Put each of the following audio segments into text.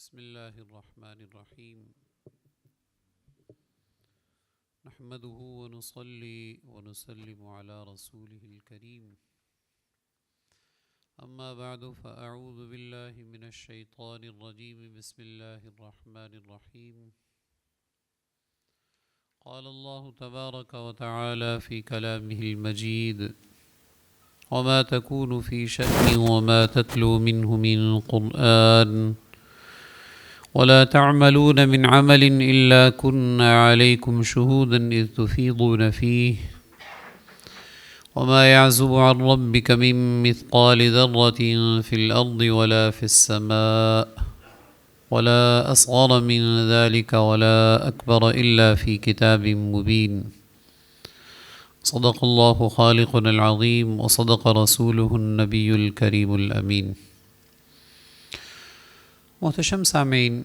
بسم الله الرحمن الرحيم نحمده ونصلي ونسلم على رسوله الكريم أما بعد فأعوذ بالله من الشيطان الرجيم بسم الله الرحمن الرحيم قال الله تبارك وتعالى في كلامه المجيد وما تكون في شأن وما تتلو منه من قرآن ولا تعملون من عمل إلا كنا عليكم شهودا إذ تفيضون فيه وما يعزب عن ربك من مثقال ذرة في الأرض ولا في السماء ولا أصغر من ذلك ولا أكبر إلا في كتاب مبين صدق الله خالقنا العظيم وصدق رسوله النبي الكريم الأمين. محتشم سامعین،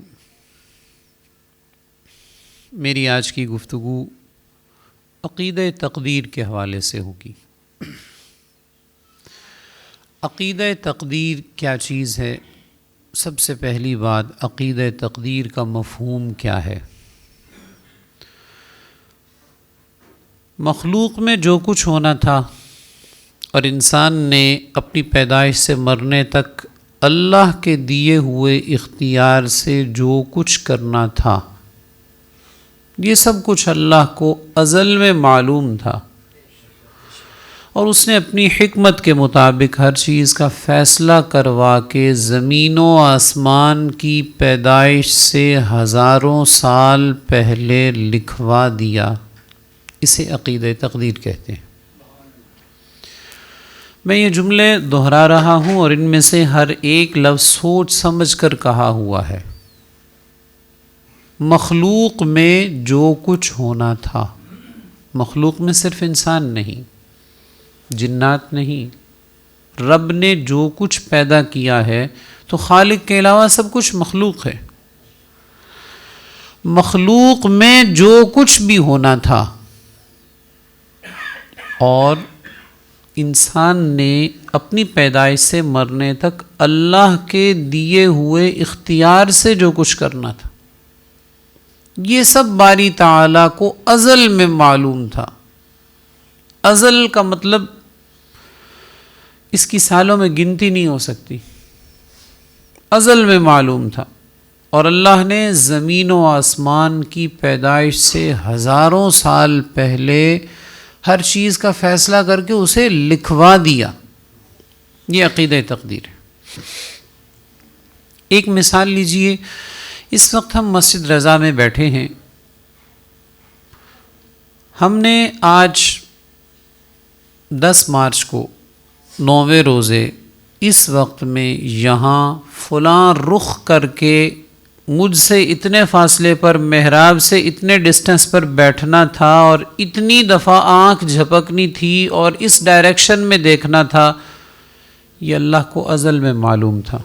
میری آج کی گفتگو عقیدہ تقدیر کے حوالے سے ہوگی۔ عقیدہ تقدیر کیا چیز ہے؟ سب سے پہلی بات، عقیدہ تقدیر کا مفہوم کیا ہے؟ مخلوق میں جو کچھ ہونا تھا اور انسان نے اپنی پیدائش سے مرنے تک اللہ کے دیے ہوئے اختیار سے جو کچھ کرنا تھا، یہ سب کچھ اللہ کو ازل میں معلوم تھا، اور اس نے اپنی حکمت کے مطابق ہر چیز کا فیصلہ کروا کے زمین و آسمان کی پیدائش سے ہزاروں سال پہلے لکھوا دیا۔ اسے عقیدہ تقدیر کہتے ہیں۔ میں یہ جملے دہرا رہا ہوں اور ان میں سے ہر ایک لفظ سوچ سمجھ کر کہا ہوا ہے۔ مخلوق میں جو کچھ ہونا تھا، مخلوق میں صرف انسان نہیں، جنات نہیں، رب نے جو کچھ پیدا کیا ہے تو خالق کے علاوہ سب کچھ مخلوق ہے۔ مخلوق میں جو کچھ بھی ہونا تھا اور انسان نے اپنی پیدائش سے مرنے تک اللہ کے دیے ہوئے اختیار سے جو کچھ کرنا تھا، یہ سب باری تعالیٰ کو ازل میں معلوم تھا۔ ازل کا مطلب اس کی سالوں میں گنتی نہیں ہو سکتی، ازل میں معلوم تھا، اور اللہ نے زمین و آسمان کی پیدائش سے ہزاروں سال پہلے ہر چیز کا فیصلہ کر کے اسے لکھوا دیا۔ یہ عقیدہ تقدیر ہے۔ ایک مثال لیجئے، اس وقت ہم مسجد رضا میں بیٹھے ہیں، ہم نے آج 10 مارچ کو 9ویں روزے اس وقت میں یہاں فلاں رخ کر کے مجھ سے اتنے فاصلے پر محراب سے اتنے ڈسٹنس پر بیٹھنا تھا اور اتنی دفعہ آنکھ جھپکنی تھی اور اس ڈائریکشن میں دیکھنا تھا، یہ اللہ کو ازل میں معلوم تھا۔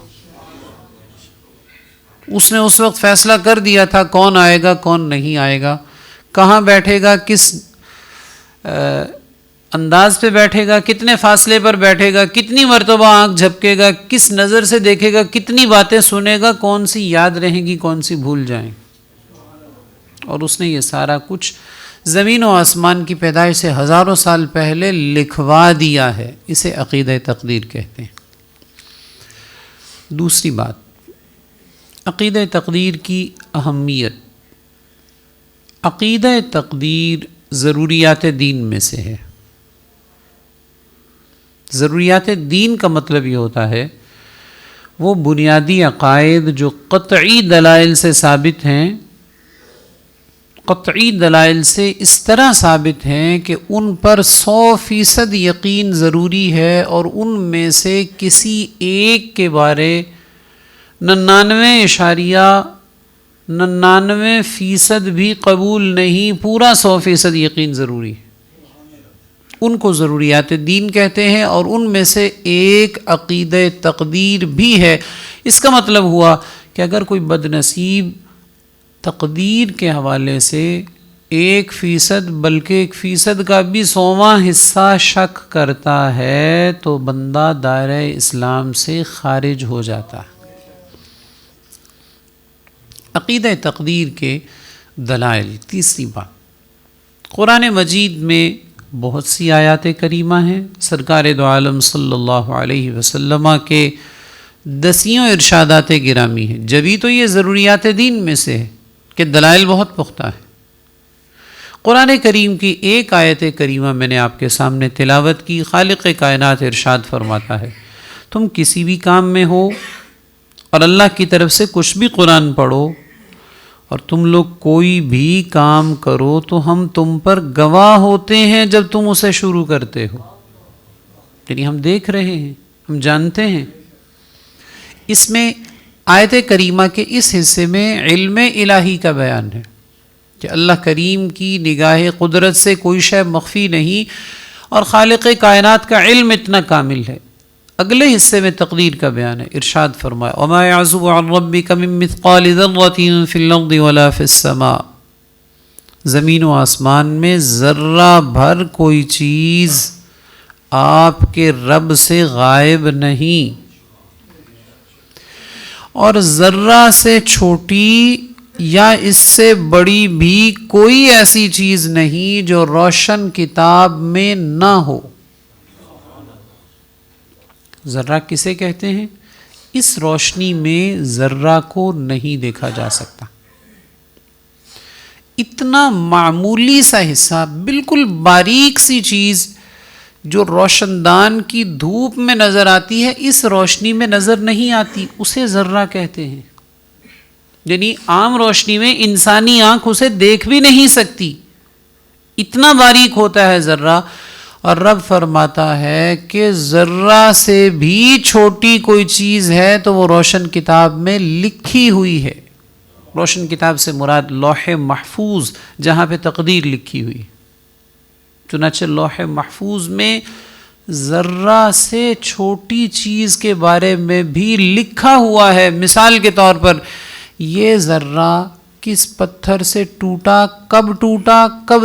اس نے اس وقت فیصلہ کر دیا تھا کون آئے گا کون نہیں آئے گا، کہاں بیٹھے گا، کس انداز پہ بیٹھے گا، کتنے فاصلے پر بیٹھے گا، کتنی مرتبہ آنکھ جھپکے گا، کس نظر سے دیکھے گا، کتنی باتیں سنے گا، کون سی یاد رہیں گی کون سی بھول جائیں۔ اور اس نے یہ سارا کچھ زمین و آسمان کی پیدائش سے ہزاروں سال پہلے لکھوا دیا ہے۔ اسے عقیدہ تقدیر کہتے ہیں۔ دوسری بات، عقیدہ تقدیر کی اہمیت۔ عقیدہ تقدیر ضروریات دین میں سے ہے۔ ضروریات دین کا مطلب یہ ہوتا ہے وہ بنیادی عقائد جو قطعی دلائل سے ثابت ہیں، قطعی دلائل سے اس طرح ثابت ہیں کہ ان پر 100% یقین ضروری ہے، اور ان میں سے کسی ایک کے بارے 99.99% بھی قبول نہیں، پورا 100% یقین ضروری ہے۔ ان کو ضروریات دین کہتے ہیں، اور ان میں سے ایک عقیدہ تقدیر بھی ہے۔ اس کا مطلب ہوا کہ اگر کوئی بد نصیب تقدیر کے حوالے سے 1% بلکہ 1% کا بھی 100واں حصہ شک کرتا ہے تو بندہ دائرہ اسلام سے خارج ہو جاتا ہے۔ عقیدہ تقدیر کے دلائل. تیسری بات، قرآن مجید میں بہت سی آیات کریمہ ہیں. سرکار دو عالم صلی اللہ علیہ وسلم کے دسیوں ارشادات گرامی ہیں. جبھی تو یہ ضروریات دین میں سے ہے کہ دلائل بہت پختہ ہیں. قرآن کریم کی ایک آیت کریمہ میں نے آپ کے سامنے تلاوت کی. خالق کائنات ارشاد فرماتا ہے، تم کسی بھی کام میں ہو اور اللہ کی طرف سے کچھ بھی قرآن پڑھو اور تم لوگ کوئی بھی کام کرو تو ہم تم پر گواہ ہوتے ہیں جب تم اسے شروع کرتے ہو. یعنی ہم دیکھ رہے ہیں، ہم جانتے ہیں. اس میں آیت کریمہ کے اس حصے میں علم الہی کا بیان ہے کہ اللہ کریم کی نگاہ قدرت سے کوئی شے مخفی نہیں اور خالق کائنات کا علم اتنا کامل ہے. اگلے حصے میں تقدیر کا بیان ہے. ارشاد فرمایا وَمَا يَعْزُبُ عَنْ رَبِّكَ مِن مِّثْقَالِ ذَرَّةٍ فِي الْأَرْضِ وَلَا فِي السَّمَاءِ. زمین و آسمان میں ذرہ بھر کوئی چیز آپ کے رب سے غائب نہیں، اور ذرہ سے چھوٹی یا اس سے بڑی بھی کوئی ایسی چیز نہیں جو روشن کتاب میں نہ ہو. ذرہ کسے کہتے ہیں؟ اس روشنی میں ذرہ کو نہیں دیکھا جا سکتا. اتنا معمولی سا حصہ، بالکل باریک سی چیز جو روشن دان کی دھوپ میں نظر آتی ہے، اس روشنی میں نظر نہیں آتی، اسے ذرہ کہتے ہیں. یعنی عام روشنی میں انسانی آنکھ اسے دیکھ بھی نہیں سکتی، اتنا باریک ہوتا ہے ذرہ. اور رب فرماتا ہے کہ ذرہ سے بھی چھوٹی کوئی چیز ہے تو وہ روشن کتاب میں لکھی ہوئی ہے. روشن کتاب سے مراد لوح محفوظ، جہاں پہ تقدیر لکھی ہوئی. چنانچہ لوح محفوظ میں ذرہ سے چھوٹی چیز کے بارے میں بھی لکھا ہوا ہے. مثال کے طور پر یہ ذرہ کس پتھر سے ٹوٹا، کب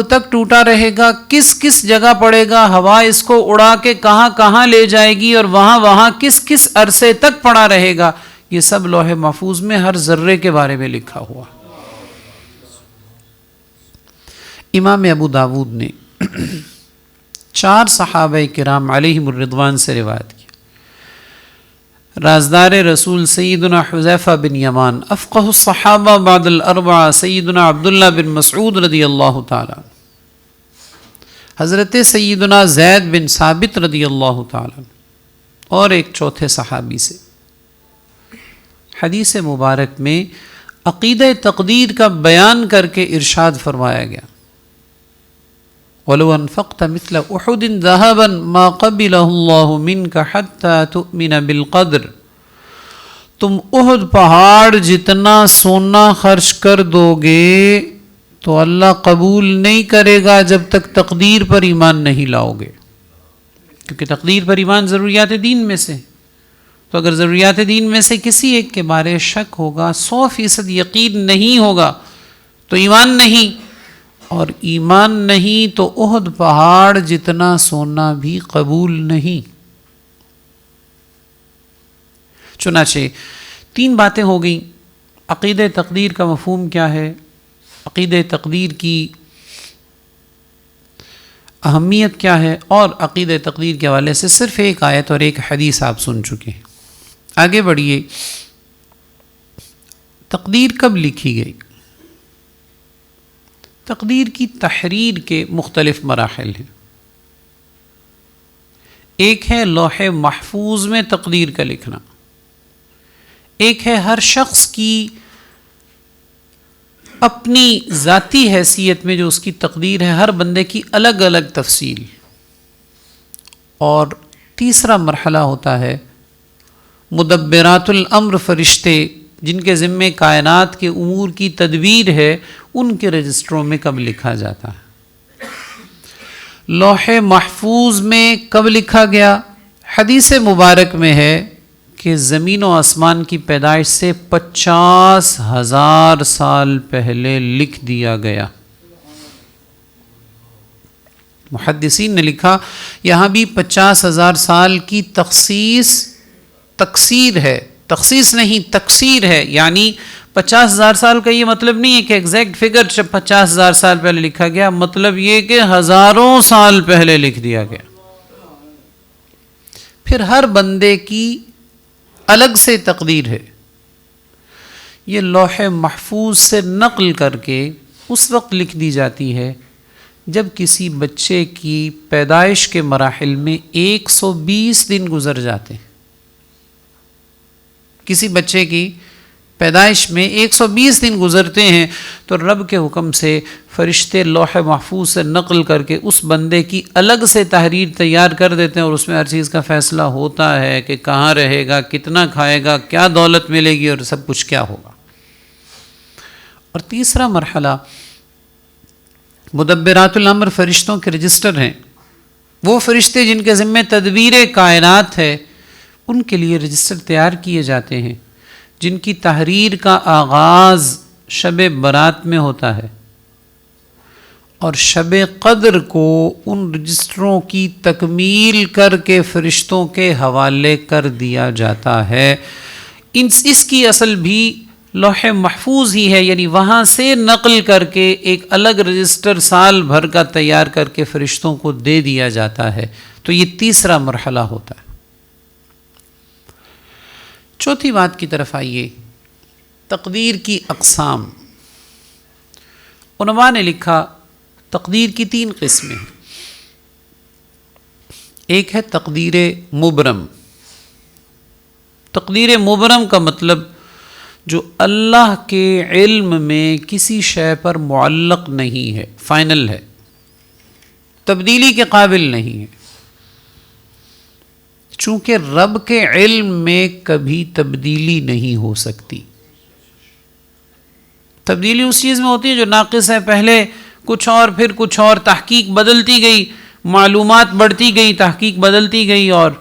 تک ٹوٹا رہے گا، کس جگہ پڑے گا، ہوا اس کو اڑا کے کہاں لے جائے گی، اور وہاں کس عرصے تک پڑا رہے گا، یہ سب لوح محفوظ میں ہر ذرے کے بارے میں لکھا ہوا. امام ابو داود نے 4 صحابہ کرام علیہم الرضوان سے روایت کی. رازدار رسول سیدنا حذیفہ بن یمان، افقہ الصحابہ بعد الاربعہ سیدنا عبداللہ بن مسعود رضی اللہ تعالی، حضرت سیدنا زید بن ثابت رضی اللہ تعالی، اور ایک چوتھے صحابی سے. حدیث مبارک میں عقیدہ تقدیر کا بیان کر کے ارشاد فرمایا گیا وَلَوْ أَنفَقْتَ مِثْلَ أُحُدٍ ذَهَبًا مَا قَبِلَهُ اللَّهُ مِنْكَ حَتَّى تُؤْمِنَ بِالْقَدْرِ. تم احد پہاڑ جتنا سونا خرچ کر دو گے تو اللہ قبول نہیں کرے گا جب تک تقدیر پر ایمان نہیں لاؤ گے، کیونکہ تقدیر پر ایمان ضروریات دین میں سے. تو اگر ضروریات دین میں سے کسی ایک کے بارے شک ہوگا، 100% یقین نہیں ہوگا، تو ایمان نہیں، اور ایمان نہیں تو احد پہاڑ جتنا سونا بھی قبول نہیں. چنانچہ 3 باتیں ہو گئیں. عقیدہ تقدیر کا مفہوم کیا ہے، عقیدہ تقدیر کی اہمیت کیا ہے، اور عقیدہ تقدیر کے حوالے سے صرف ایک آیت اور ایک حدیث آپ سن چکے ہیں. آگے بڑھیے. تقدیر کب لکھی گئی؟ تقدیر کی تحریر کے مختلف مراحل ہیں. ایک ہے لوح محفوظ میں تقدیر کا لکھنا، ایک ہے ہر شخص کی اپنی ذاتی حیثیت میں جو اس کی تقدیر ہے، ہر بندے کی الگ الگ تفصیل، اور تیسرا مرحلہ ہوتا ہے مدبرات الامر، فرشتے جن کے ذمے کائنات کے امور کی تدبیر ہے، ان کے رجسٹروں میں کب لکھا جاتا ہے. لوح محفوظ میں کب لکھا گیا؟ حدیث مبارک میں ہے کہ زمین و آسمان کی پیدائش سے 50,000 سال پہلے لکھ دیا گیا. محدثین نے لکھا یہاں بھی 50,000 سال کی تخصیص تکسیر ہے، تخصیص نہیں، تکثیر ہے، یعنی 50,000 سال کا یہ مطلب نہیں ہے کہ ایگزیکٹ فگر 50,000 سال پہلے لکھا گیا، مطلب یہ کہ ہزاروں سال پہلے لکھ دیا گیا۔ پھر ہر بندے کی الگ سے تقدیر ہے، یہ لوح محفوظ سے نقل کر کے اس وقت لکھ دی جاتی ہے جب کسی بچے کی پیدائش کے مراحل میں 120 دن گزر جاتے ہیں۔ کسی بچے کی پیدائش میں 120 دن گزرتے ہیں تو رب کے حکم سے فرشتے لوح محفوظ سے نقل کر کے اس بندے کی الگ سے تحریر تیار کر دیتے ہیں، اور اس میں ہر چیز کا فیصلہ ہوتا ہے کہ کہاں رہے گا، کتنا کھائے گا، کیا دولت ملے گی، اور سب کچھ کیا ہوگا۔ اور تیسرا مرحلہ مدبرات الامر فرشتوں کے رجسٹر ہیں، وہ فرشتے جن کے ذمہ تدبیر کائنات ہے، ان کے لیے رجسٹر تیار کیے جاتے ہیں جن کی تحریر کا آغاز شب برات میں ہوتا ہے، اور شب قدر کو ان رجسٹروں کی تکمیل کر کے فرشتوں کے حوالے کر دیا جاتا ہے۔ اس کی اصل بھی لوح محفوظ ہی ہے، یعنی وہاں سے نقل کر کے ایک الگ رجسٹر سال بھر کا تیار کر کے فرشتوں کو دے دیا جاتا ہے۔ تو یہ تیسرا مرحلہ ہوتا ہے۔ چوتھی بات کی طرف آئیے، تقدیر کی اقسام۔ علماء نے لکھا تقدیر کی 3 قسمیں ہیں۔ ایک ہے تقدیر مبرم۔ تقدیر مبرم کا مطلب جو اللہ کے علم میں کسی شے پر معلق نہیں ہے، فائنل ہے، تبدیلی کے قابل نہیں ہے۔ چونکہ رب کے علم میں کبھی تبدیلی نہیں ہو سکتی۔ تبدیلی اس چیز میں ہوتی ہے جو ناقص ہے، پہلے کچھ اور پھر کچھ اور، تحقیق بدلتی گئی، معلومات بڑھتی گئی، تحقیق بدلتی گئی اور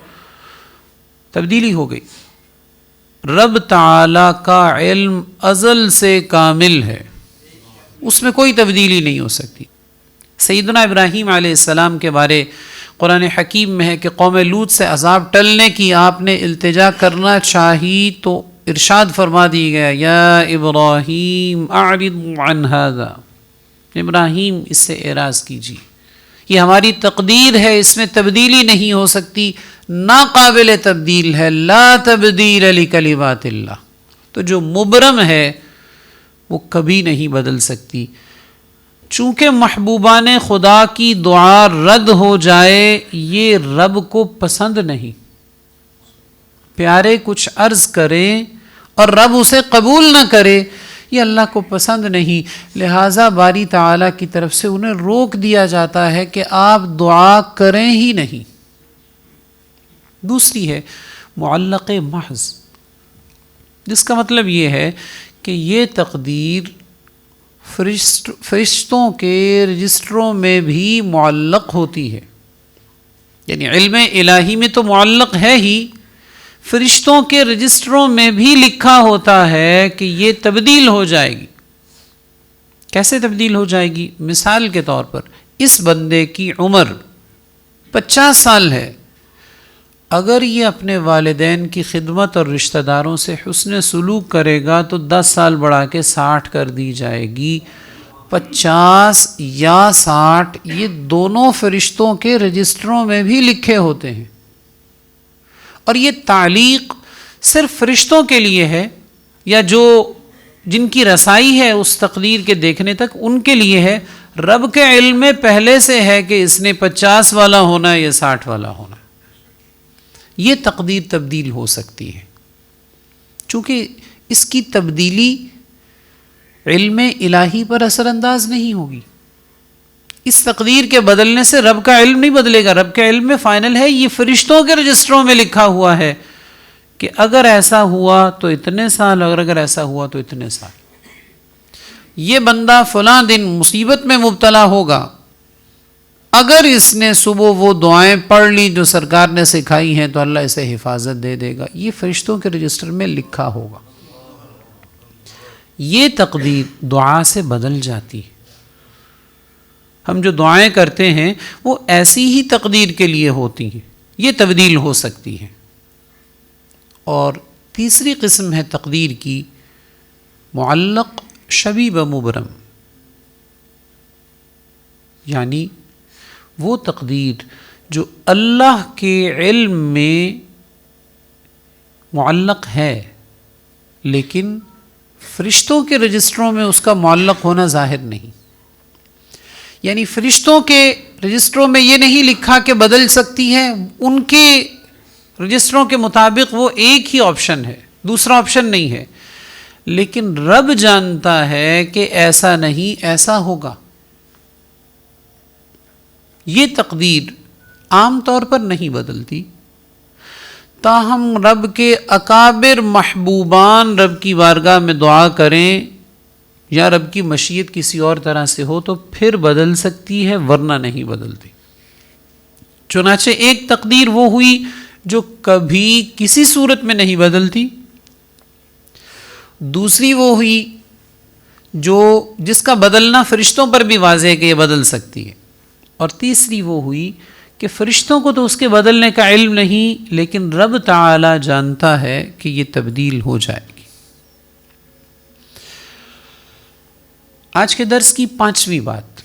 تبدیلی ہو گئی۔ رب تعالی کا علم ازل سے کامل ہے، اس میں کوئی تبدیلی نہیں ہو سکتی۔ سیدنا ابراہیم علیہ السلام کے بارے قرآن حکیم میں ہے کہ قوم لوط سے عذاب ٹلنے کی آپ نے التجا کرنا چاہی تو ارشاد فرما دی گیا، یا ابراہیم اعرض عن ھذا، ابراہیم اس سے اعراض کیجیے، یہ ہماری تقدیر ہے، اس میں تبدیلی نہیں ہو سکتی، ناقابل تبدیل ہے، لا تبدیل لکلمات اللہ۔ تو جو مبرم ہے وہ کبھی نہیں بدل سکتی۔ چونکہ محبوبان خدا کی دعا رد ہو جائے یہ رب کو پسند نہیں، پیارے کچھ عرض کریں اور رب اسے قبول نہ کرے، یہ اللہ کو پسند نہیں، لہٰذا باری تعالیٰ کی طرف سے انہیں روک دیا جاتا ہے کہ آپ دعا کریں ہی نہیں۔ دوسری ہے معلق محض، جس کا مطلب یہ ہے کہ یہ تقدیر فرشتوں کے رجسٹروں میں بھی معلق ہوتی ہے، یعنی علم الہی میں تو معلق ہے ہی، فرشتوں کے رجسٹروں میں بھی لکھا ہوتا ہے کہ یہ تبدیل ہو جائے گی۔ کیسے تبدیل ہو جائے گی؟ مثال کے طور پر اس بندے کی عمر 50 سال ہے، اگر یہ اپنے والدین کی خدمت اور رشتہ داروں سے حسن سلوک کرے گا تو 10 سال بڑھا کے 60 کر دی جائے گی۔ 50 یا 60 یہ دونوں فرشتوں کے رجسٹروں میں بھی لکھے ہوتے ہیں، اور یہ تعلیق صرف فرشتوں کے لیے ہے، یا جو جن کی رسائی ہے اس تقدیر کے دیکھنے تک ان کے لیے ہے۔ رب کے علم میں پہلے سے ہے کہ اس نے 50 والا ہونا ہے یا 60 والا ہونا ہے۔ یہ تقدیر تبدیل ہو سکتی ہے، چونکہ اس کی تبدیلی علم الہی پر اثر انداز نہیں ہوگی۔ اس تقدیر کے بدلنے سے رب کا علم نہیں بدلے گا، رب کے علم میں فائنل ہے، یہ فرشتوں کے رجسٹروں میں لکھا ہوا ہے کہ اگر ایسا ہوا تو اتنے سال، اگر ایسا ہوا تو اتنے سال۔ یہ بندہ فلاں دن مصیبت میں مبتلا ہوگا، اگر اس نے صبح وہ دعائیں پڑھ لی جو سرکار نے سکھائی ہیں تو اللہ اسے حفاظت دے دے گا، یہ فرشتوں کے رجسٹر میں لکھا ہوگا۔ یہ تقدیر دعا سے بدل جاتی ہے۔ ہم جو دعائیں کرتے ہیں وہ ایسی ہی تقدیر کے لیے ہوتی ہیں، یہ تبدیل ہو سکتی ہے۔ اور تیسری قسم ہے تقدیر کی معلق شبیہ بمبرم، یعنی وہ تقدیر جو اللہ کے علم میں معلق ہے لیکن فرشتوں کے رجسٹروں میں اس کا معلق ہونا ظاہر نہیں. یعنی فرشتوں کے رجسٹروں میں یہ نہیں لکھا کہ بدل سکتی ہے، ان کے رجسٹروں کے مطابق وہ ایک ہی آپشن ہے، دوسرا آپشن نہیں ہے، لیکن رب جانتا ہے کہ ایسا نہیں، ایسا ہوگا. یہ تقدیر عام طور پر نہیں بدلتی، تاہم رب کے اکابر محبوبان رب کی بارگاہ میں دعا کریں یا رب کی مشیت کسی اور طرح سے ہو تو پھر بدل سکتی ہے، ورنہ نہیں بدلتی. چنانچہ ایک تقدیر وہ ہوئی جو کبھی کسی صورت میں نہیں بدلتی، دوسری وہ ہوئی جس کا بدلنا فرشتوں پر بھی واضح ہے کہ یہ بدل سکتی ہے، اور تیسری وہ ہوئی کہ فرشتوں کو تو اس کے بدلنے کا علم نہیں، لیکن رب تعالی جانتا ہے کہ یہ تبدیل ہو جائے گی. آج کے درس کی 5ویں بات،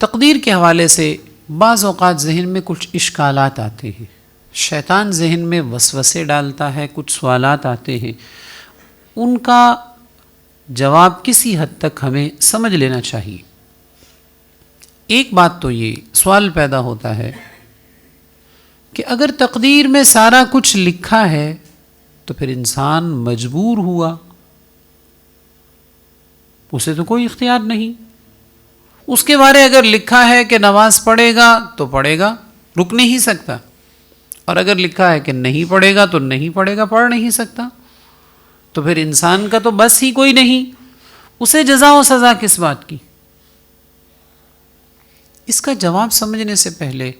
تقدیر کے حوالے سے بعض اوقات ذہن میں کچھ اشکالات آتے ہیں، شیطان ذہن میں وسوسے ڈالتا ہے، کچھ سوالات آتے ہیں، ان کا جواب کسی حد تک ہمیں سمجھ لینا چاہیے. ایک بات تو یہ سوال پیدا ہوتا ہے کہ اگر تقدیر میں سارا کچھ لکھا ہے تو پھر انسان مجبور ہوا، اسے تو کوئی اختیار نہیں. اس کے بارے اگر لکھا ہے کہ نماز پڑھے گا تو پڑھے گا، رک نہیں سکتا، اور اگر لکھا ہے کہ نہیں پڑھے گا تو نہیں پڑھے گا، پڑھ نہیں سکتا. تو پھر انسان کا تو بس ہی کوئی نہیں، اسے جزا و سزا کس بات کی؟ اس کا جواب سمجھنے سے پہلے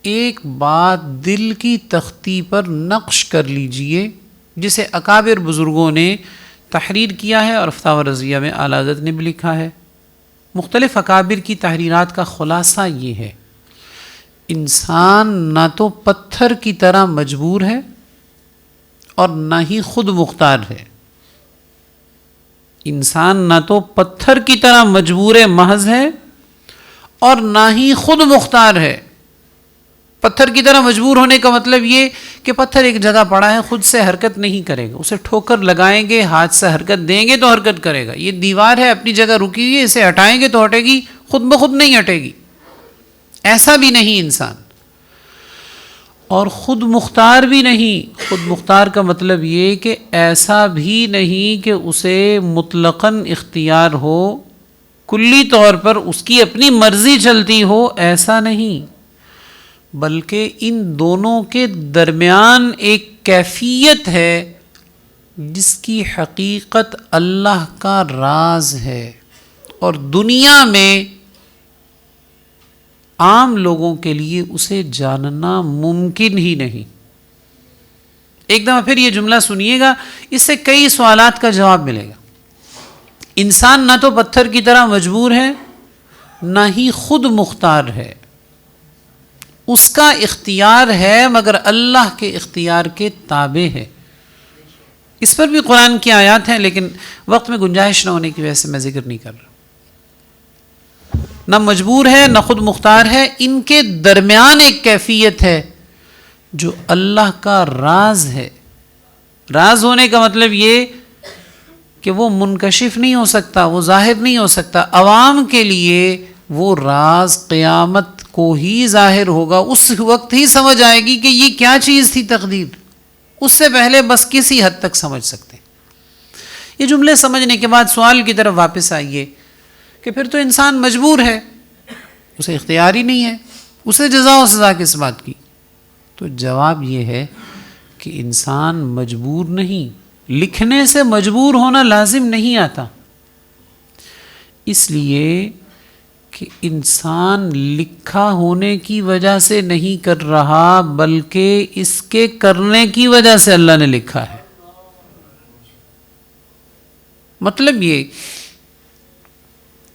ایک بات دل کی تختی پر نقش کر لیجئے، جسے اکابر بزرگوں نے تحریر کیا ہے اور فتاوی رضیہ میں اعلی حضرت نے بھی لکھا ہے. مختلف اکابر کی تحریرات کا خلاصہ یہ ہے، انسان نہ تو پتھر کی طرح مجبور ہے اور نہ ہی خود مختار ہے. انسان نہ تو پتھر کی طرح مجبور محض ہے اور نہ ہی خود مختار ہے. پتھر کی طرح مجبور ہونے کا مطلب یہ کہ پتھر ایک جگہ پڑا ہے، خود سے حرکت نہیں کرے گا، اسے ٹھوکر لگائیں گے، ہاتھ سے حرکت دیں گے تو حرکت کرے گا. یہ دیوار ہے اپنی جگہ رکی ہوئی ہے، اسے ہٹائیں گے تو ہٹے گی، خود بخود نہیں ہٹے گی. ایسا بھی نہیں انسان، اور خود مختار بھی نہیں. خود مختار کا مطلب یہ کہ ایسا بھی نہیں کہ اسے مطلقاً اختیار ہو، کلی طور پر اس کی اپنی مرضی چلتی ہو، ایسا نہیں، بلکہ ان دونوں کے درمیان ایک کیفیت ہے جس کی حقیقت اللہ کا راز ہے اور دنیا میں عام لوگوں کے لیے اسے جاننا ممکن ہی نہیں. ایک دفعہ پھر یہ جملہ سنیے گا، اس سے کئی سوالات کا جواب ملے گا. انسان نہ تو پتھر کی طرح مجبور ہے نہ ہی خود مختار ہے، اس کا اختیار ہے مگر اللہ کے اختیار کے تابع ہے. اس پر بھی قرآن کی آیات ہیں، لیکن وقت میں گنجائش نہ ہونے کی وجہ سے میں ذکر نہیں کر رہا. نہ مجبور ہے نہ خود مختار ہے، ان کے درمیان ایک کیفیت ہے جو اللہ کا راز ہے. راز ہونے کا مطلب یہ کہ وہ منکشف نہیں ہو سکتا، وہ ظاہر نہیں ہو سکتا. عوام کے لیے وہ راز قیامت کو ہی ظاہر ہوگا، اس وقت ہی سمجھ آئے گی کہ یہ کیا چیز تھی تقدیر. اس سے پہلے بس کسی حد تک سمجھ سکتے. یہ جملے سمجھنے کے بعد سوال کی طرف واپس آئیے کہ پھر تو انسان مجبور ہے، اسے اختیار ہی نہیں ہے، اسے جزا و سزا کس بات کی؟ تو جواب یہ ہے کہ انسان مجبور نہیں، لکھنے سے مجبور ہونا لازم نہیں آتا. اس لیے کہ انسان لکھا ہونے کی وجہ سے نہیں کر رہا، بلکہ اس کے کرنے کی وجہ سے اللہ نے لکھا ہے. مطلب یہ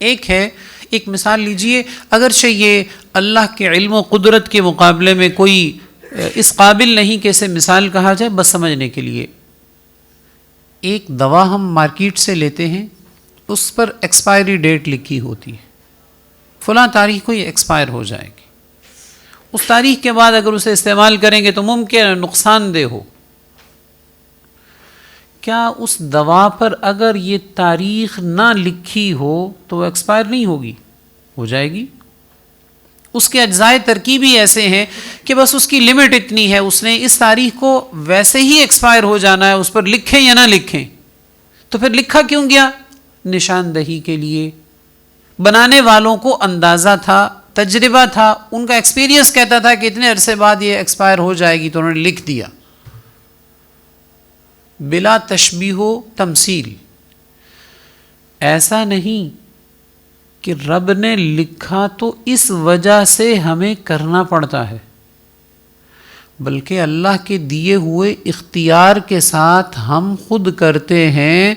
ایک مثال لیجئے، اگرچہ یہ اللہ کے علم و قدرت کے مقابلے میں کوئی اس قابل نہیں کہ اسے مثال کہا جائے، بس سمجھنے کے لیے. ایک دوا ہم مارکیٹ سے لیتے ہیں، اس پر ایکسپائری ڈیٹ لکھی ہوتی ہے، فلاں تاریخ کو یہ ایکسپائر ہو جائے گی. اس تاریخ کے بعد اگر اسے استعمال کریں گے تو ممکن ہے نقصان دہ ہو. کیا اس دوا پر اگر یہ تاریخ نہ لکھی ہو تو وہ ایکسپائر نہیں ہوگی؟ ہو جائے گی. اس کے اجزائے ترکیبی ایسے ہیں کہ بس اس کی لمٹ اتنی ہے، اس نے اس تاریخ کو ویسے ہی ایکسپائر ہو جانا ہے، اس پر لکھیں یا نہ لکھیں. تو پھر لکھا کیوں گیا؟ نشاندہی کے لیے. بنانے والوں کو اندازہ تھا، تجربہ تھا، ان کا ایکسپیرینس کہتا تھا کہ اتنے عرصے بعد یہ ایکسپائر ہو جائے گی، تو انہوں نے لکھ دیا بلا تشبیہ و تمثیل. ایسا نہیں کہ رب نے لکھا تو اس وجہ سے ہمیں کرنا پڑتا ہے، بلکہ اللہ کے دیے ہوئے اختیار کے ساتھ ہم خود کرتے ہیں.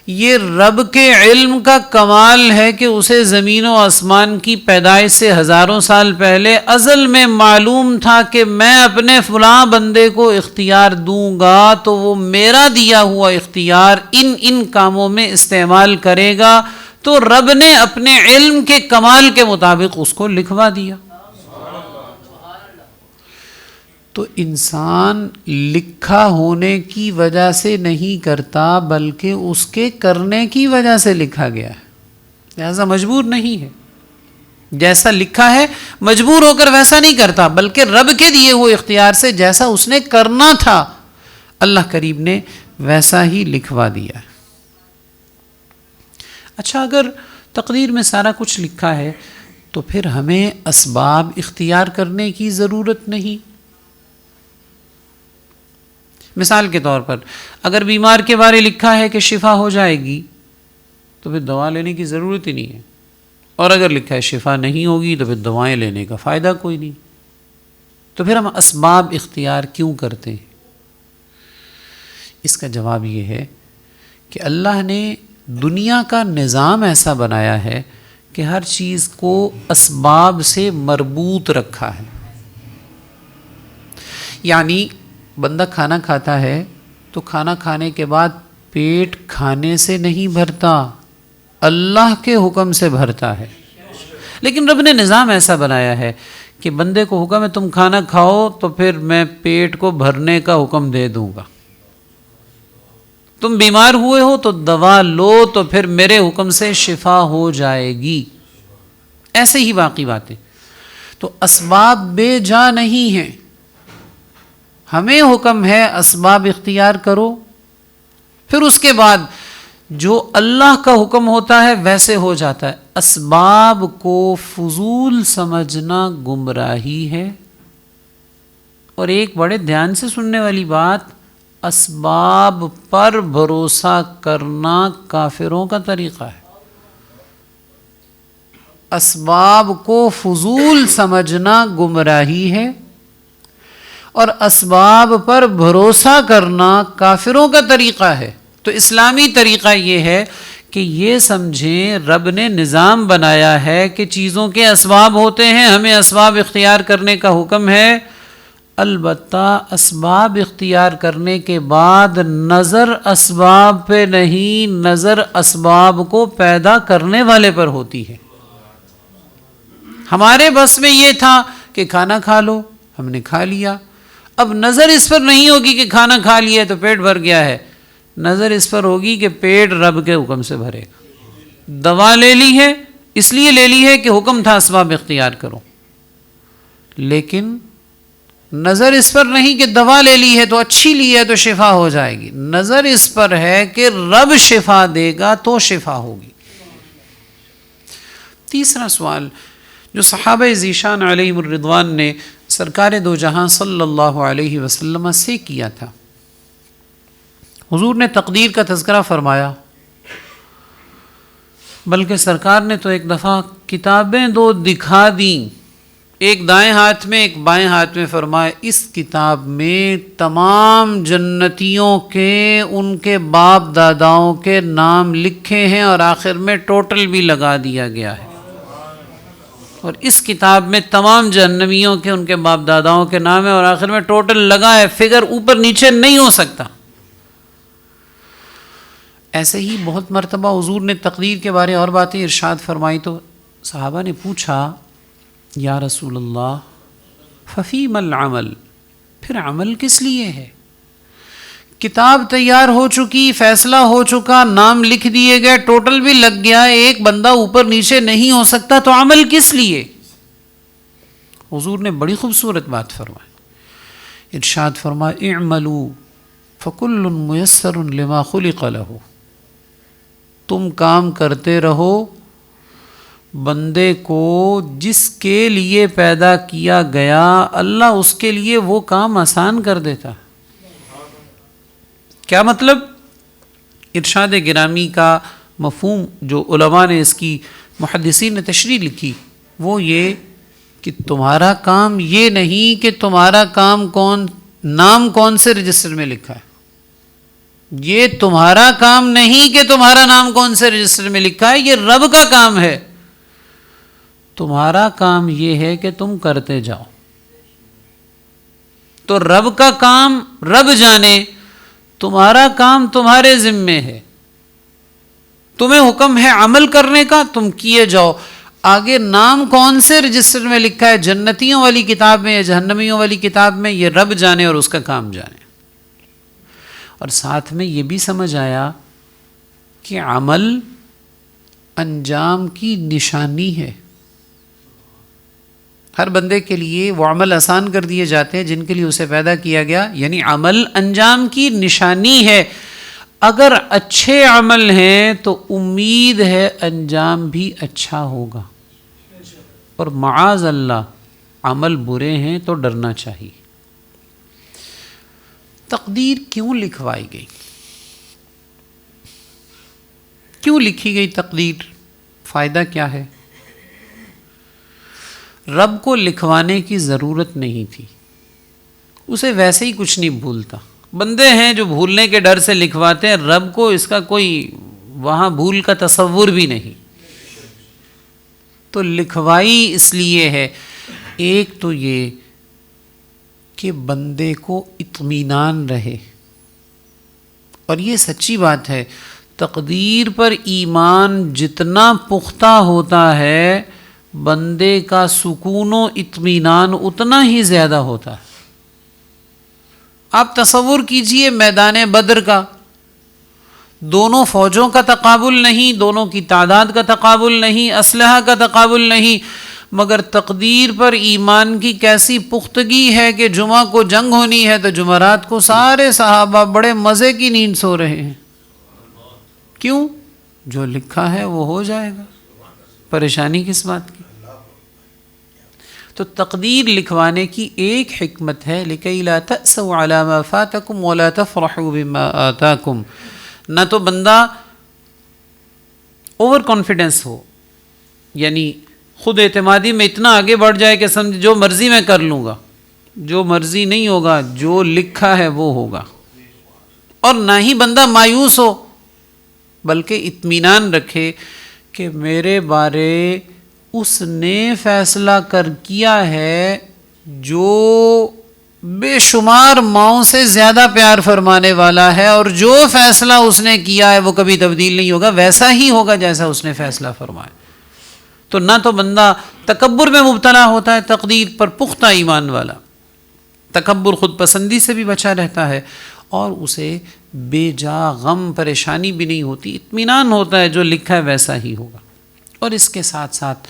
یہ رب کے علم کا کمال ہے کہ اسے زمین و آسمان کی پیدائش سے ہزاروں سال پہلے ازل میں معلوم تھا کہ میں اپنے فلاں بندے کو اختیار دوں گا تو وہ میرا دیا ہوا اختیار ان کاموں میں استعمال کرے گا. تو رب نے اپنے علم کے کمال کے مطابق اس کو لکھوا دیا. تو انسان لکھا ہونے کی وجہ سے نہیں کرتا، بلکہ اس کے کرنے کی وجہ سے لکھا گیا ہے. لہذا مجبور نہیں ہے. جیسا لکھا ہے مجبور ہو کر ویسا نہیں کرتا، بلکہ رب کے دیے ہوئے اختیار سے جیسا اس نے کرنا تھا اللہ کریم نے ویسا ہی لکھوا دیا ہے. اچھا، اگر تقدیر میں سارا کچھ لکھا ہے تو پھر ہمیں اسباب اختیار کرنے کی ضرورت نہیں. مثال کے طور پر اگر بیمار کے بارے لکھا ہے کہ شفا ہو جائے گی تو پھر دوا لینے کی ضرورت ہی نہیں ہے، اور اگر لکھا ہے شفا نہیں ہوگی تو پھر دوائیں لینے کا فائدہ کوئی نہیں. تو پھر ہم اسباب اختیار کیوں کرتے ہیں؟ اس کا جواب یہ ہے کہ اللہ نے دنیا کا نظام ایسا بنایا ہے کہ ہر چیز کو اسباب سے مربوط رکھا ہے. یعنی بندہ کھانا کھاتا ہے تو کھانا کھانے کے بعد پیٹ کھانے سے نہیں بھرتا، اللہ کے حکم سے بھرتا ہے. لیکن رب نے نظام ایسا بنایا ہے کہ بندے کو حکم ہے تم کھانا کھاؤ تو پھر میں پیٹ کو بھرنے کا حکم دے دوں گا. تم بیمار ہوئے ہو تو دوا لو تو پھر میرے حکم سے شفا ہو جائے گی. ایسے ہی باقی باتیں. تو اسباب بے جا نہیں ہیں. ہمیں حکم ہے اسباب اختیار کرو، پھر اس کے بعد جو اللہ کا حکم ہوتا ہے ویسے ہو جاتا ہے. اسباب کو فضول سمجھنا گمراہی ہے. اور ایک بڑے دھیان سے سننے والی بات، اسباب پر بھروسہ کرنا کافروں کا طریقہ ہے. اسباب کو فضول سمجھنا گمراہی ہے، اور اسباب پر بھروسہ کرنا کافروں کا طریقہ ہے. تو اسلامی طریقہ یہ ہے کہ یہ سمجھیں رب نے نظام بنایا ہے کہ چیزوں کے اسباب ہوتے ہیں، ہمیں اسباب اختیار کرنے کا حکم ہے. البتہ اسباب اختیار کرنے کے بعد نظر اسباب پہ نہیں، نظر اسباب کو پیدا کرنے والے پر ہوتی ہے. ہمارے بس میں یہ تھا کہ کھانا کھا لو، ہم نے کھا لیا. اب نظر اس پر نہیں ہوگی کہ کھانا کھا لیا تو پیٹ بھر گیا ہے، نظر اس پر ہوگی کہ پیٹ رب کے حکم سے بھرے گا. دوا لے لی ہے اس لیے لے لی ہے کہ حکم تھا اسباب اختیار کرو، لیکن نظر اس پر نہیں کہ دوا لے لی ہے تو اچھی لی ہے تو شفا ہو جائے گی. نظر اس پر ہے کہ رب شفا دے گا تو شفا ہوگی. تیسرا سوال جو صحابہ ذیشان علیہم الرضوان نے سرکار دو جہاں صلی اللہ علیہ وسلم سے کیا تھا. حضور نے تقدیر کا تذکرہ فرمایا، بلکہ سرکار نے تو ایک دفعہ کتابیں دو دکھا دیں، ایک دائیں ہاتھ میں ایک بائیں ہاتھ میں، فرمایا اس کتاب میں تمام جنتیوں کے ان کے باپ داداؤں کے نام لکھے ہیں اور آخر میں ٹوٹل بھی لگا دیا گیا ہے. اور اس کتاب میں تمام جہنمیوں کے ان کے باپ داداؤں کے نام ہے، اور آخر میں ٹوٹل لگا ہے، فگر اوپر نیچے نہیں ہو سکتا۔ ایسے ہی بہت مرتبہ حضور نے تقدیر کے بارے اور باتیں ارشاد فرمائی، تو صحابہ نے پوچھا یا رسول اللہ ففیم العمل، پھر عمل کس لیے ہے؟ کتاب تیار ہو چکی، فیصلہ ہو چکا، نام لکھ دیے گئے، ٹوٹل بھی لگ گیا، ایک بندہ اوپر نیچے نہیں ہو سکتا، تو عمل کس لیے؟ حضور نے بڑی خوبصورت بات فرمائی، ارشاد فرمایا اعملوا فکل میسر لما خلق لہ، تم کام کرتے رہو، بندے کو جس کے لیے پیدا کیا گیا اللہ اس کے لیے وہ کام آسان کر دیتا۔ کیا مطلب؟ ارشاد گرامی کا مفہوم جو علماء نے اس کی محدثین نے تشریح لکھی وہ یہ کہ تمہارا کام یہ نہیں کہ تمہارا کام نام کون سے رجسٹر میں لکھا ہے، یہ تمہارا کام نہیں کہ تمہارا نام کون سے رجسٹر میں لکھا ہے، یہ رب کا کام ہے۔ تمہارا کام یہ ہے کہ تم کرتے جاؤ، تو رب کا کام رب جانے، تمہارا کام تمہارے ذمے ہے، تمہیں حکم ہے عمل کرنے کا، تم کیے جاؤ۔ آگے نام کون سے رجسٹر میں لکھا ہے، جنتیوں والی کتاب میں یا جہنمیوں والی کتاب میں، یہ رب جانے اور اس کا کام جانے۔ اور ساتھ میں یہ بھی سمجھ آیا کہ عمل انجام کی نشانی ہے۔ ہر بندے کے لیے وہ عمل آسان کر دیے جاتے ہیں جن کے لیے اسے پیدا کیا گیا، یعنی عمل انجام کی نشانی ہے۔ اگر اچھے عمل ہیں تو امید ہے انجام بھی اچھا ہوگا، اور معاذ اللہ عمل برے ہیں تو ڈرنا چاہیے۔ تقدیر کیوں لکھوائی گئی؟ کیوں لکھی گئی تقدیر؟ فائدہ کیا ہے؟ رب کو لکھوانے کی ضرورت نہیں تھی، اسے ویسے ہی کچھ نہیں بھولتا۔ بندے ہیں جو بھولنے کے ڈر سے لکھواتے ہیں، رب کو اس کا کوئی وہاں بھول کا تصور بھی نہیں، تو لکھوائی اس لیے ہے، ایک تو یہ کہ بندے کو اطمینان رہے، اور یہ سچی بات ہے، تقدیر پر ایمان جتنا پختہ ہوتا ہے بندے کا سکون و اطمینان اتنا ہی زیادہ ہوتا ہے۔ آپ تصور کیجئے میدان بدر کا، دونوں فوجوں کا تقابل نہیں، دونوں کی تعداد کا تقابل نہیں، اسلحہ کا تقابل نہیں، مگر تقدیر پر ایمان کی کیسی پختگی ہے کہ جمعہ کو جنگ ہونی ہے تو جمعرات کو سارے صحابہ بڑے مزے کی نیند سو رہے ہیں۔ کیوں؟ جو لکھا ہے وہ ہو جائے گا، پریشانی کس بات کی؟ تو تقدیر لکھوانے کی ایک حکمت ہے لِكَيْ لَا تَأْسَوْا عَلَى مَا فَاتَكُمْ وَلَا تَفْرَحُوا بِمَا آتَاكُمْ، نہ تو بندہ اوور کانفیڈنس ہو، یعنی خود اعتمادی میں اتنا آگے بڑھ جائے کہ سمجھ جو مرضی میں کر لوں گا، جو مرضی نہیں ہوگا، جو لکھا ہے وہ ہوگا، اور نہ ہی بندہ مایوس ہو، بلکہ اطمینان رکھے کہ میرے بارے اس نے فیصلہ کر کیا ہے جو بے شمار ماؤں سے زیادہ پیار فرمانے والا ہے، اور جو فیصلہ اس نے کیا ہے وہ کبھی تبدیل نہیں ہوگا، ویسا ہی ہوگا جیسا اس نے فیصلہ فرمایا۔ تو نہ تو بندہ تکبر میں مبتلا ہوتا ہے، تقدیر پر پختہ ایمان والا تکبر خود پسندی سے بھی بچا رہتا ہے، اور اسے بے جا غم پریشانی بھی نہیں ہوتی، اطمینان ہوتا ہے جو لکھا ہے ویسا ہی ہوگا۔ اور اس کے ساتھ ساتھ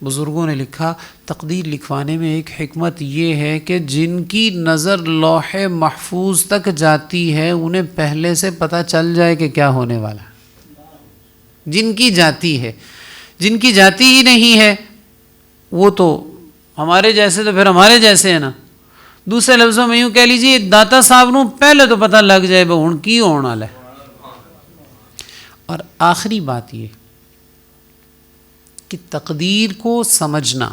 بزرگوں نے لکھا تقدیر لکھوانے میں ایک حکمت یہ ہے کہ جن کی نظر لوح محفوظ تک جاتی ہے انہیں پہلے سے پتہ چل جائے کہ کیا ہونے والا ہے۔ جن کی جاتی ہے، جن کی جاتی ہی نہیں ہے وہ تو ہمارے جیسے، تو پھر ہمارے جیسے ہیں نا۔ دوسرے لفظوں میں یوں کہہ لیجیے داتا صاحب نو پہلے تو پتہ لگ جائے بھائی ہن کی ہونے والا ہے۔ اور آخری بات یہ کہ تقدیر کو سمجھنا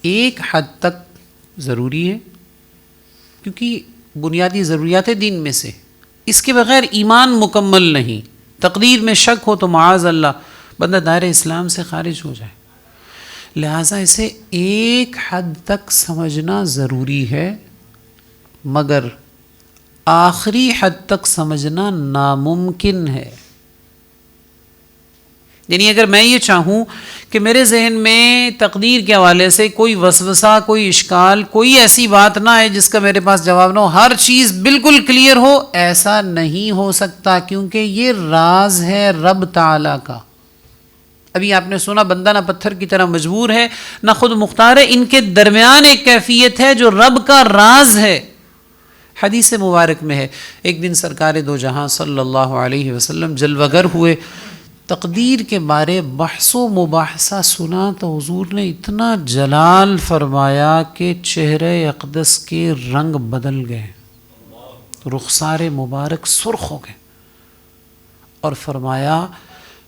ایک حد تک ضروری ہے، کیونکہ بنیادی ضروریات دین میں سے اس کے بغیر ایمان مکمل نہیں۔ تقدیر میں شک ہو تو معاذ اللہ بندہ دائرہ اسلام سے خارج ہو جائے۔ لہٰذا اسے ایک حد تک سمجھنا ضروری ہے، مگر آخری حد تک سمجھنا ناممکن ہے۔ یعنی اگر میں یہ چاہوں کہ میرے ذہن میں تقدیر کے حوالے سے کوئی وسوسہ، کوئی اشکال، کوئی ایسی بات نہ آئے جس کا میرے پاس جواب نہ ہو، ہر چیز بالکل کلیئر ہو، ایسا نہیں ہو سکتا، کیونکہ یہ راز ہے رب تعالیٰ کا۔ ابھی آپ نے سنا بندہ نہ پتھر کی طرح مجبور ہے نہ خود مختار ہے، ان کے درمیان ایک کیفیت ہے جو رب کا راز ہے۔ حدیث مبارک میں ہے، ایک دن سرکار دو جہاں صلی اللہ علیہ وسلم جلوہ گر ہوئے، تقدیر کے بارے بحث و مباحثہ سنا تو حضور نے اتنا جلال فرمایا کہ چہرے اقدس کے رنگ بدل گئے، رخسار مبارک سرخ ہو گئے، اور فرمایا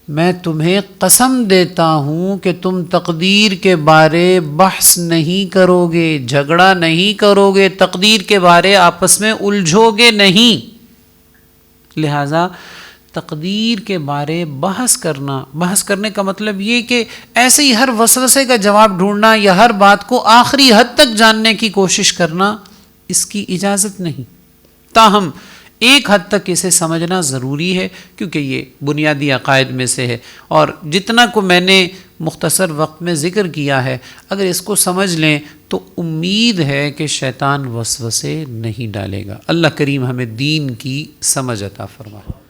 میں تمہیں قسم دیتا ہوں کہ تم تقدیر کے بارے بحث نہیں کرو گے، جھگڑا نہیں کرو گے، تقدیر کے بارے آپس میں الجھو گے نہیں۔ لہٰذا تقدیر کے بارے بحث کرنے کا مطلب یہ کہ ایسے ہی ہر وسوسے کا جواب ڈھونڈنا یا ہر بات کو آخری حد تک جاننے کی کوشش کرنا، اس کی اجازت نہیں۔ تاہم ایک حد تک اسے سمجھنا ضروری ہے، کیونکہ یہ بنیادی عقائد میں سے ہے، اور جتنا کو میں نے مختصر وقت میں ذکر کیا ہے، اگر اس کو سمجھ لیں تو امید ہے کہ شیطان وسوسے نہیں ڈالے گا۔ اللہ کریم ہمیں دین کی سمجھ عطا فرمائے۔